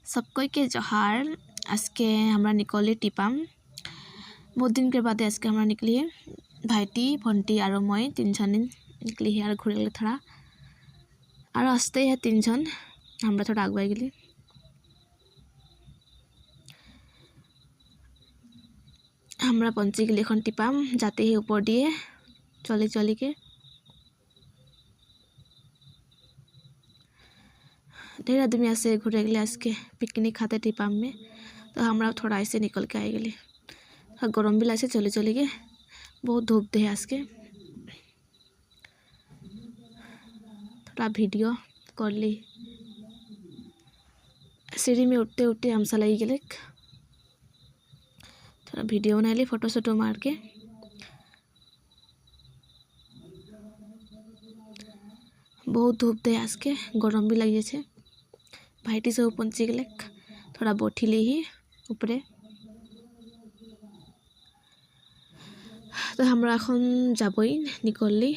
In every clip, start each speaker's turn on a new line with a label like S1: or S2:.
S1: सबको के जोहार। आज के हमरा निकली टिपाम बहुत दिन के बाद आज के हमरा निकली है भाईटी भंटी और मैं तीनजन निकली है और घूरे गए थोड़ा और आसते है तीनजन हमरा थोड़ा आगुआ गली हमरा पंची गली एन टिपाम जाते ही ऊपर दिए चली चली के ढेर आदमी ऐसे घूरे गए आज के पिकनिक खाते टिपाम में। तो हमरा थोड़ा ऐसे निकल के आई गली गरम भी लगे चली चली के बहुत धूप दे आज के थोड़ा वीडियो कर ली सीढ़ी में उठते उठते हमसा लगी गले थोड़ा वीडियो बना ली फोटो शोटो मार के बहुत धूप दे आज के गरम भी लगे छे भाईटी सब पहुँची गले थोड़ा बैठी ली ही ऊपरे तो हमरा एखन जाबई निकलली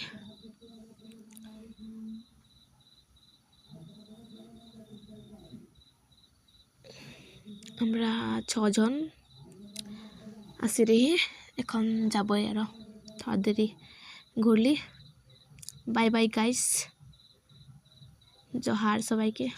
S1: हमरा 6 जन आसी रही एखन जाबई और थोड़ा देरी घूरली बाय बाय गाइस जोहार सबाई के।